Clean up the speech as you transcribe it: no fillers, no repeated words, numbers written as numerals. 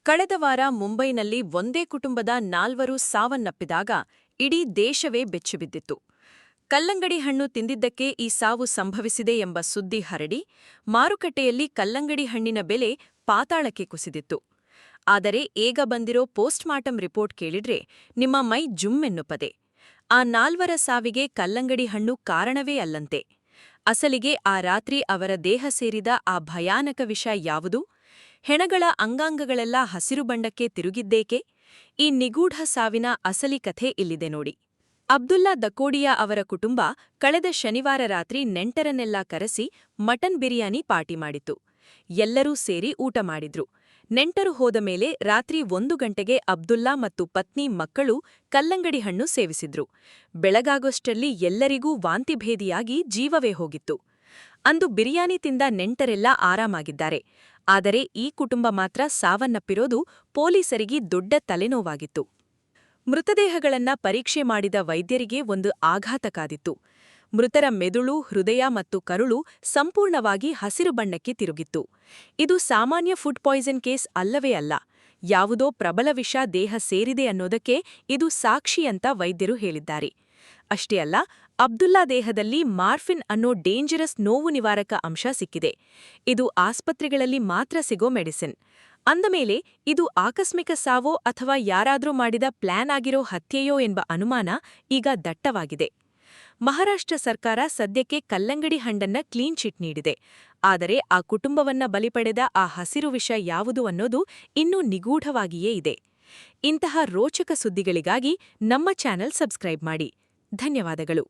ಕಳೆದ ವಾರ ಮುಂಬೈನಲ್ಲಿ ಒಂದೇ ಕುಟುಂಬದ 4 ಸಾವನ್ನಪ್ಪಿದಾಗ ಇಡೀ ದೇಶವೇ ಬೆಚ್ಚಿಬಿದ್ದಿತ್ತು. ಕಲ್ಲಂಗಡಿ ಹಣ್ಣು ತಿಂದಿದ್ದಕ್ಕೆ ಈ ಸಾವು ಸಂಭವಿಸಿದೆ ಎಂಬ ಸುದ್ದಿ ಹರಡಿ ಮಾರುಕಟ್ಟೆಯಲ್ಲಿ ಕಲ್ಲಂಗಡಿ ಹಣ್ಣಿನ ಬೆಲೆ ಪಾತಾಳಕ್ಕೆ ಕುಸಿದಿತ್ತು. ಆದರೆ ಈಗ ಬಂದಿರೋ ಪೋಸ್ಟ್ಮಾರ್ಟಂ ರಿಪೋರ್ಟ್ ಕೇಳಿದ್ರೆ ನಿಮ್ಮ ಮೈ ಜುಮ್ಮೆನ್ನುತ್ತದೆ. ಆ 4 ಸಾವಿಗೆ ಕಲ್ಲಂಗಡಿ ಹಣ್ಣು ಕಾರಣವೇ ಅಲ್ಲಂತೆ. ಅಸಲಿಗೆ ಆ ರಾತ್ರಿ ಅವರ ದೇಹ ಸೇರಿದ ಆ ಭಯಾನಕ ವಿಷ ಯಾವುದು? ಹೆಣಗಳ ಅಂಗಾಂಗಗಳೆಲ್ಲ ಹಸಿರು ಬಣ್ಣಕ್ಕೆ ತಿರುಗಿದ್ದೇಕೆ? ಈ ನಿಗೂಢ ಸಾವಿನ ಅಸಲಿ ಕಥೆ ಇಲ್ಲಿದೆ ನೋಡಿ. ಅಬ್ದುಲ್ಲಾ ದಕೋಡಿಯಾ ಅವರ ಕುಟುಂಬ ಕಳೆದ ಶನಿವಾರ ರಾತ್ರಿ ನೆಂಟರನ್ನೆಲ್ಲ ಕರೆಸಿ ಮಟನ್ ಬಿರಿಯಾನಿ ಪಾರ್ಟಿ ಮಾಡಿತು. ಎಲ್ಲರೂ ಸೇರಿ ಊಟ ಮಾಡಿದ್ರು. ನೆಂಟರು ಹೋದ ಮೇಲೆ ರಾತ್ರಿ 1 ಗಂಟೆಗೆ ಅಬ್ದುಲ್ಲಾ ಮತ್ತು ಪತ್ನಿ ಮಕ್ಕಳು ಕಲ್ಲಂಗಡಿ ಹಣ್ಣು ಸೇವಿಸಿದ್ರು. ಬೆಳಗಾಗೋಷ್ಟರಲ್ಲಿ ಎಲ್ಲರಿಗೂ ವಾಂತಿಭೇದಿಯಾಗಿ ಜೀವವೇ ಹೋಗಿತ್ತು. ಅಂದು ಬಿರಿಯಾನಿ ತಿಂದ ನೆಂಟರೆಲ್ಲ ಆರಾಮಾಗಿದ್ದಾರೆ. ಆದರೆ ಈ ಕುಟುಂಬ ಮಾತ್ರ ಸಾವನ್ನಪ್ಪಿರೋದು ಪೊಲೀಸರಿಗೆ ದೊಡ್ಡ ತಲೆನೋವಾಗಿತ್ತು. ಮೃತದೇಹಗಳನ್ನ ಪರೀಕ್ಷೆ ಮಾಡಿದ ವೈದ್ಯರಿಗೆ ಒಂದು ಆಘಾತ ಕಾದಿತ್ತು. ಮೃತರ ಮೆದುಳು, ಹೃದಯ ಮತ್ತು ಕರುಳು ಸಂಪೂರ್ಣವಾಗಿ ಹಸಿರು ಬಣ್ಣಕ್ಕೆ ತಿರುಗಿತ್ತು. ಇದು ಸಾಮಾನ್ಯ ಫುಡ್ ಪಾಯ್ಸನ್ ಕೇಸ್ ಅಲ್ಲವೇ ಅಲ್ಲ. ಯಾವುದೋ ಪ್ರಬಲ ವಿಷ ದೇಹ ಸೇರಿದೆ ಅನ್ನೋದಕ್ಕೆ ಇದು ಸಾಕ್ಷಿ ಅಂತ ವೈದ್ಯರು ಹೇಳಿದ್ದಾರೆ. ಅಷ್ಟೇ ಅಲ್ಲ, ಅಬ್ದುಲ್ಲಾ ದೇಹದಲ್ಲಿ ಮಾರ್ಫಿನ್ ಅನ್ನೋ ಡೇಂಜರಸ್ ನೋವು ನಿವಾರಕ ಅಂಶ ಸಿಕ್ಕಿದೆ. ಇದು ಆಸ್ಪತ್ರೆಗಳಲ್ಲಿ ಮಾತ್ರ ಸಿಗೋ ಮೆಡಿಸಿನ್. ಅಂದಮೇಲೆ ಇದು ಆಕಸ್ಮಿಕ ಸಾವೋ ಅಥವಾ ಯಾರಾದ್ರೂ ಮಾಡಿದ ಪ್ಲಾನ್ ಆಗಿರೋ ಹತ್ಯೆಯೋ ಎಂಬ ಅನುಮಾನ ಈಗ ದಟ್ಟವಾಗಿದೆ. ಮಹಾರಾಷ್ಟ್ರ ಸರ್ಕಾರ ಸದ್ಯಕ್ಕೆ ಕಲ್ಲಂಗಡಿ ಹಣ್ಣನ್ನ ಕ್ಲೀನ್ ಚಿಟ್ ನೀಡಿದೆ. ಆದರೆ ಆ ಕುಟುಂಬವನ್ನ ಬಲಿಪಡೆದ ಆ ಹಸಿರು ವಿಷ ಯಾವುದು ಅನ್ನೋದು ಇನ್ನೂ ನಿಗೂಢವಾಗಿಯೇ ಇದೆ. ಇಂತಹ ರೋಚಕ ಸುದ್ದಿಗಳಿಗಾಗಿ ನಮ್ಮ ಚಾನೆಲ್ ಸಬ್ಸ್ಕ್ರೈಬ್ ಮಾಡಿ. ಧನ್ಯವಾದಗಳು.